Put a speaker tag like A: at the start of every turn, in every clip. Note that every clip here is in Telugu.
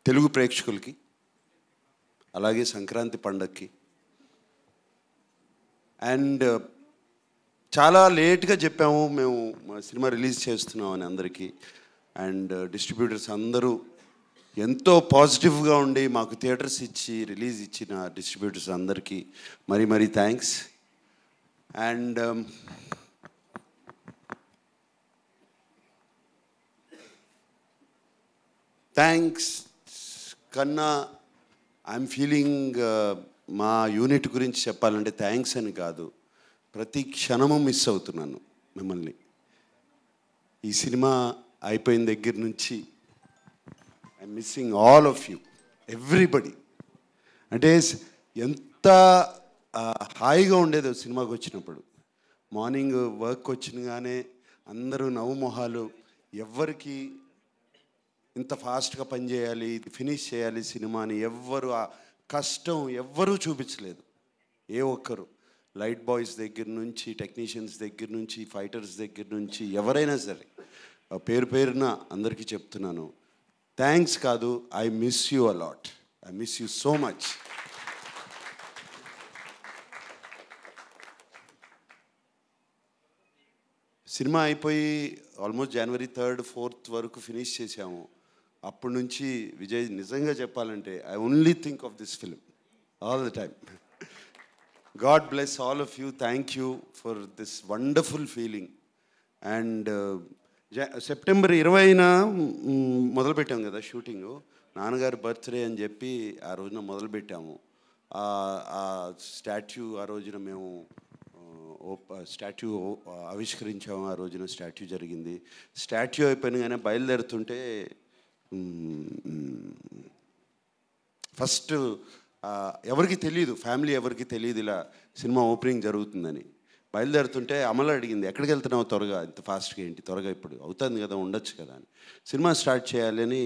A: తెలుగు ప్రేక్షకులకి, అలాగే సంక్రాంతి పండగకి. అండ్ చాలా లేట్గా చెప్పాము మేము మా సినిమా రిలీజ్ చేస్తున్నామని అందరికీ. అండ్ డిస్ట్రిబ్యూటర్స్ అందరూ ఎంతో పాజిటివ్గా ఉండి మాకు థియేటర్స్ ఇచ్చి రిలీజ్ ఇచ్చిన డిస్ట్రిబ్యూటర్స్ అందరికీ మరీ మరీ థ్యాంక్స్. అండ్ థ్యాంక్స్ కన్నా ఐఎమ్ ఫీలింగ్ మా యూనిట్ గురించి చెప్పాలంటే థ్యాంక్స్ అని కాదు, ప్రతి క్షణము మిస్ అవుతున్నాను మిమ్మల్ని. ఈ సినిమా అయిపోయిన దగ్గర నుంచి I'm missing all of you, everybody. అంటే ఎంత హాయిగా ఉండేదో సినిమాకి వచ్చినప్పుడు. మార్నింగ్ వర్క్ వచ్చినగానే అందరూ నవ్వు మొహాలు, ఎవ్వరికి ఇంత ఫాస్ట్గా పనిచేయాలి, ఫినిష్ చేయాలి సినిమాని ఎవ్వరు ఆ కష్టం ఎవ్వరూ చూపించలేదు. ఏ ఒక్కరు, లైట్ బాయ్స్ దగ్గర నుంచి, టెక్నీషియన్స్ దగ్గర నుంచి, ఫైటర్స్ దగ్గర నుంచి ఎవరైనా సరే పేరు పేరున అందరికీ చెప్తున్నాను, థ్యాంక్స్ కాదు, I miss you a lot, I miss you so much. Cinema అయిపోయి ఆల్మోస్ట్ జనవరి 3rd 4th వరకు ఫినిష్ చేసాము. అప్పటి నుంచి విజయ్ నిజంగా చెప్పాలంటే I only think of this film all the time. God bless all of you, thank you for this wonderful feeling. And September 20న మొదలుపెట్టాం కదా షూటింగు. నాన్నగారి బర్త్డే అని చెప్పి ఆ రోజున మొదలుపెట్టాము. ఆ స్టాట్యూ ఆ రోజున మేము స్టాట్యూ ఆవిష్కరించాము. ఆ రోజున స్టాట్యూ జరిగింది. స్టాట్యూ అయిపోయినగానే బయలుదేరుతుంటే ఫస్ట్ ఎవరికి తెలియదు, ఫ్యామిలీ ఎవరికి తెలియదు ఇలా సినిమా ఓపెనింగ్ జరుగుతుందని. బయలుదేరుతుంటే అమలు అడిగింది, ఎక్కడికి వెళ్తున్నావు త్వరగా, ఇంత ఫాస్ట్గా ఏంటి త్వరగా, ఇప్పుడు అవుతుంది కదా ఉండొచ్చు కదా అని. సినిమా స్టార్ట్ చేయాలని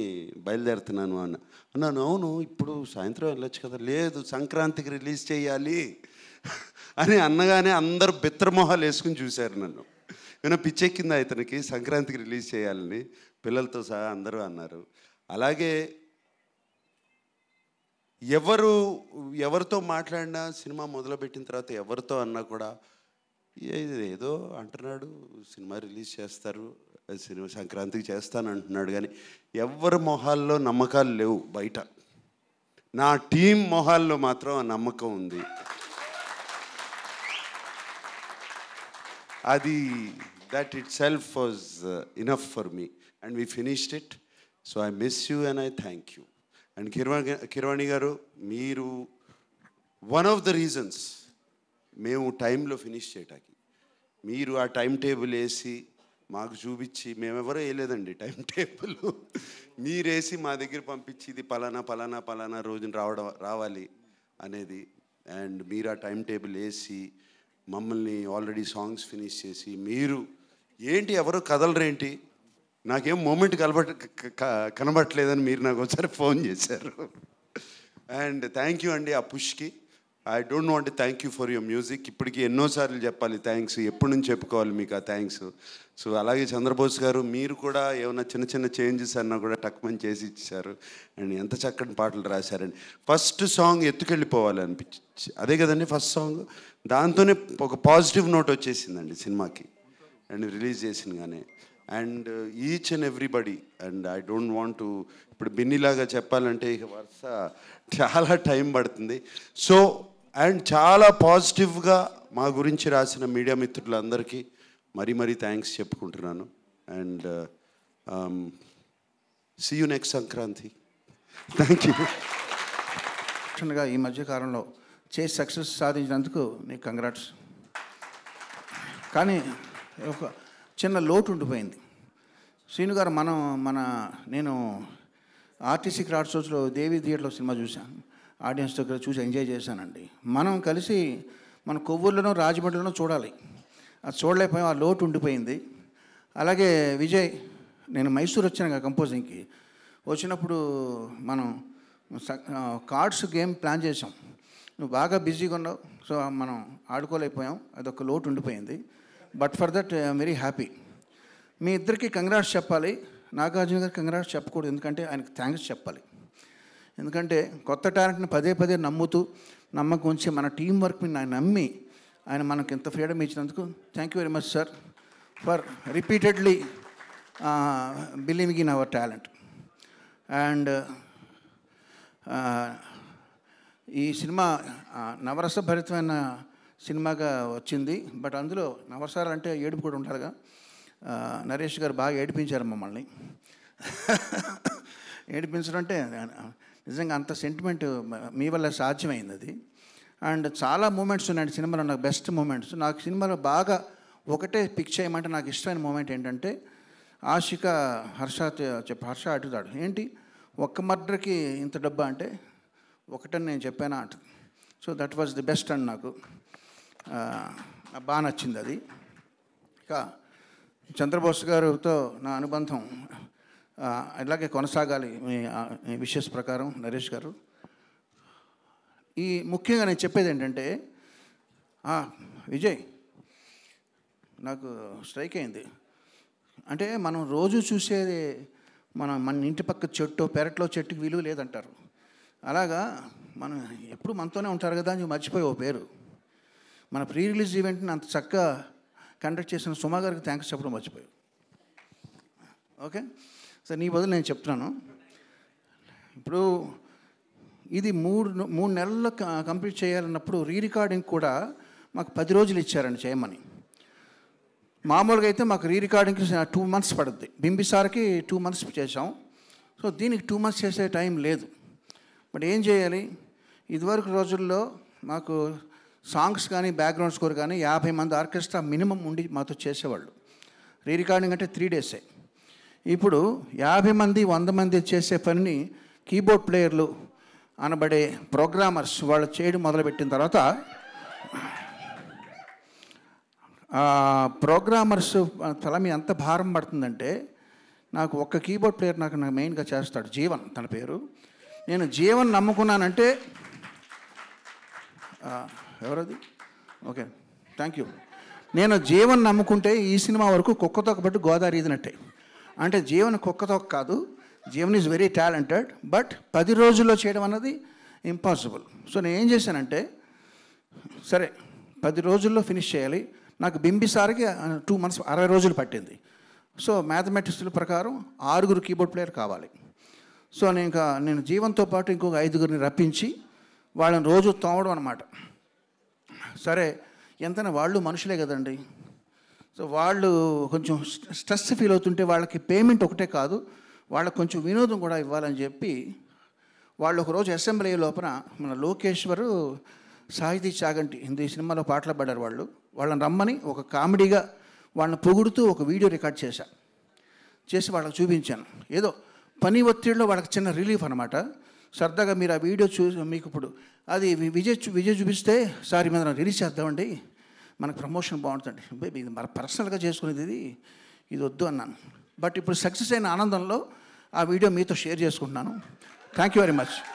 A: బయలుదేరుతున్నాను అన్నాను. అవును ఇప్పుడు సాయంత్రం వెళ్ళొచ్చు కదా. లేదు సంక్రాంతికి రిలీజ్ చేయాలి అని అన్నగానే అందరూ బిత్రమొహాలు వేసుకుని చూశారు నన్ను. ఏమైనా పిచ్చెక్కిందా ఇతనికి సంక్రాంతికి రిలీజ్ చేయాలని, పిల్లలతో సహా అందరూ అన్నారు. అలాగే ఎవరితో మాట్లాడినా సినిమా మొదలుపెట్టిన తర్వాత ఎవరితో అన్నా కూడా ఏదో అంటున్నాడు, సినిమా రిలీజ్ చేస్తారు, సినిమా సంక్రాంతికి చేస్తాను అంటున్నాడు, కానీ ఎవరి మొహాల్లో నమ్మకాలు లేవు బయట. నా టీం మొహాల్లో మాత్రం ఆ నమ్మకం ఉంది. అది that itself was enough for me and we finished it, so I miss you and I thank you. And Keeravani గారు, మీరు వన్ ఆఫ్ ద రీజన్స్ మేము టైంలో ఫినిష్ చేయటానికి. మీరు ఆ టైం టేబుల్ వేసి మాకు చూపించి, మేమెవరో వేయలేదండి టైం టేబుల్, మీరేసి మా దగ్గర పంపించి ఇది పలానా పలానా పలానా రోజున రావాలి అనేది. అండ్ మీరు ఆ టైం టేబుల్ వేసి మమ్మల్ని ఆల్రెడీ సాంగ్స్ ఫినిష్ చేసి, మీరు ఏంటి ఎవరో కదలరేంటి, నాకేం మూమెంట్ కనబట్టలేదని మీరు నాకు ఒకసారి ఫోన్ చేశారు. అండ్ థ్యాంక్ యూ అండి ఆ పుష్కి. I don't want thank you for your music. ఇప్పటికీ ఎన్నోసార్లు చెప్పాలి థ్యాంక్స్, ఎప్పటి నుంచి చెప్పుకోవాలి మీకు ఆ థ్యాంక్స్. సో అలాగే చంద్రబోస్ గారు, మీరు కూడా ఏమైనా చిన్న చిన్న చేంజెస్ అన్నా కూడా టక్మని చేసి ఇచ్చారు. అండ్ ఎంత చక్కటి పాటలు రాశారండి. ఫస్ట్ సాంగ్ ఎత్తుకెళ్ళిపోవాలి అనిపించి, అదే కదండి ఫస్ట్ సాంగ్. దాంతోనే ఒక పాజిటివ్ నోట్ వచ్చేసిందండి సినిమాకి అండ్ రిలీజ్ చేసినగానే. And each and everybody, and I don't want to ఇప్పుడు బిన్నీలాగా చెప్పాలంటే ఇక వరుస చాలా టైం పడుతుంది. సో అండ్ చాలా పాజిటివ్గా మా గురించి రాసిన మీడియా మిత్రులందరికీ మరీ మరీ థ్యాంక్స్ చెప్పుకుంటున్నాను. And see you next Sankranti. Thank you.
B: ఈ మధ్యకాలంలో చేసి సక్సెస్ సాధించినందుకు నీకు కంగ్రాట్స్. కానీ ఒక చిన్న లోటు ఉండిపోయింది శ్రీను గారు. నేను ఆర్టీసీ క్రాఫ్ట్ షోస్లో దేవి థియేటర్లో సినిమా చూశాను, ఆడియన్స్ దగ్గర చూసి ఎంజాయ్ చేశానండి. మనం కలిసి మన కొవ్వూరులోనో రాజమండ్రిలోనో చూడాలి, అది చూడలేకపోయాం, ఆ లోటు ఉండిపోయింది. అలాగే విజయ్, నేను మైసూర్ వచ్చాను కంపోజింగ్కి. వచ్చినప్పుడు మనం కార్డ్స్ గేమ్ ప్లాన్ చేసాం, నువ్వు బాగా బిజీగా ఉన్నావు, సో మనం ఆడుకోలేకపోయాం, అదొక లోటు ఉండిపోయింది. But for that I'm very happy. మీ ఇద్దరికి కంగ్రాట్స్ చెప్పాలి, నాగార్జున గారికి కంగ్రాట్స్ చెప్పకూడదు, ఎందుకంటే ఆయనకు థ్యాంక్స్ చెప్పాలి. ఎందుకంటే కొత్త టాలెంట్ని పదే పదే నమ్ముతూ నమ్మకం ఉంచి మన టీం వర్క్ని ఆయన నమ్మి ఆయన మనకు ఇంత ఫ్రీడమ్ ఇచ్చినందుకు thank you very much sir for repeatedly believing in our talent. And ఈ సినిమా నవరసభరితమైన సినిమాగా వచ్చింది. బట్ అందులో నవరసాలు అంటే ఏడుపు కూడా ఉండాలిగా. నరేష్ గారు బాగా ఏడిపించారు మమ్మల్ని. ఏడిపించడం అంటే నిజంగా అంత సెంటిమెంట్ మీ వల్ల సాధ్యమైంది అది. అండ్ చాలా మూమెంట్స్ ఉన్నాయండి సినిమాలో, నాకు బెస్ట్ మూమెంట్స్. నాకు సినిమాలో బాగా ఒకటే పిక్ చేయమంటే నాకు ఇష్టమైన మూమెంట్ ఏంటంటే ఆషిక హర్ష అడుగుతాడు, ఏంటి ఒక్క మర్డర్కి ఇంత డబ్బా అంటే ఒకటని నేను చెప్పానా అంట. So that was the best and నాకు బాగా నచ్చింది అది. ఇక చంద్రబోస్ గారితో నా అనుబంధం ఇలాగే కొనసాగాలి మీ విషెస్ ప్రకారం నరేష్ గారు. ఈ ముఖ్యంగా నేను చెప్పేది ఏంటంటే విజయ్ నాకు స్ట్రైక్ అయింది. అంటే మనం రోజు చూసేది మన ఇంటి పక్క చెట్టు పెరట్లో చెట్టుకి విలువ లేదంటారు. అలాగా మనం ఎప్పుడు మనతోనే ఉంటారు కదా అని మర్చిపోయి ఓ పేరు. మన ప్రీ రిలీజ్ ఈవెంట్ని అంత చక్కగా కండక్ట్ చేసిన సుమా గారికి థ్యాంక్స్ చెప్పడం మర్చిపోయావు. ఓకే సార్, నీ బదులు నేను చెప్తున్నాను. ఇప్పుడు ఇది మూడు నెలల్లో కంప్లీట్ చేయాలన్నప్పుడు రీ రికార్డింగ్ కూడా మాకు 10 రోజులు ఇచ్చారండి చేయమని. మామూలుగా అయితే మాకు రీ రికార్డింగ్కి 2 months పడుద్ది. బింబిసార్కి 2 months చేసాం. సో దీనికి 2 months చేసే టైం లేదు. బట్ ఏం చేయాలి, ఇదివరకు రోజుల్లో మాకు సాంగ్స్ కానీ బ్యాక్గ్రౌండ్ స్కోర్ కానీ 50 మంది ఆర్కెస్ట్రా మినిమం ఉండి మాతో చేసేవాళ్ళు. రీ రికార్డింగ్ అంటే 3 days. ఇప్పుడు 50 మంది 100 మంది చేసే పనిని కీబోర్డ్ ప్లేయర్లు అనబడే ప్రోగ్రామర్స్ వాళ్ళు చేయడం మొదలుపెట్టిన తర్వాత ప్రోగ్రామర్స్ తల మీద ఎంత భారం పడుతుందంటే, నాకు ఒక్క కీబోర్డ్ ప్లేయర్ నాకు మెయిన్గా చేస్తాడు, జీవన్ తన పేరు. నేను జీవన్ నమ్ముకున్నానంటే ఎవరది ఓకే థ్యాంక్ యూ. నేను జీవన్ నమ్ముకుంటే ఈ సినిమా వరకు కుక్కతోక బట్టి గోదావరి ఈదినట్టే. అంటే జీవన్ కుక్కతోక కాదు, Jeevan is very talented. But 10 రోజుల్లో చేయడం అన్నది ఇంపాసిబుల్. సో నేను ఏం చేశానంటే, సరే 10 రోజుల్లో ఫినిష్ చేయాలి. నాకు బింబిసార్కి 2 months 60 రోజులు పట్టింది. సో మ్యాథమెటిక్స్ల ప్రకారం 6 కీబోర్డ్ ప్లేయర్ కావాలి. సో నేను జీవన్తో పాటు ఇంకొక 5 రప్పించి వాళ్ళని రోజు తోమడం అనమాట. సరే ఎంతైనా వాళ్ళు మనుషులే కదండి. సో వాళ్ళు కొంచెం స్ట్రెస్ ఫీల్ అవుతుంటే వాళ్ళకి పేమెంట్ ఒకటే కాదు, వాళ్ళకి కొంచెం వినోదం కూడా ఇవ్వాలని చెప్పి వాళ్ళు ఒకరోజు అసెంబ్లీ లోపల మన లోకేశ్వరు, సాహితీ చాగంటి హిందీ సినిమాలో పాటలు పాడారు వాళ్ళు. వాళ్ళని రమ్మని ఒక కామెడీగా వాళ్ళని పొగుడుతూ ఒక వీడియో రికార్డ్ చేసి వాళ్ళకి చూపించాను. ఏదో పని ఒత్తిడిలో వాళ్ళకి చిన్న రిలీఫ్ అనమాట. సరదాగా మీరు ఆ వీడియో మీకు ఇప్పుడు అది విజయ్ చూపిస్తే సార్ మీద రిలీజ్ చేద్దామండి, మనకు ప్రమోషన్ బాగుంటుంది. బేబీ ఇది మన పర్సనల్గా చేసుకునేది ఇది వద్దు అన్నాను. బట్ ఇప్పుడు సక్సెస్ అయిన ఆనందంలో ఆ వీడియో మీతో షేర్ చేసుకుంటున్నాను. Thank you very much.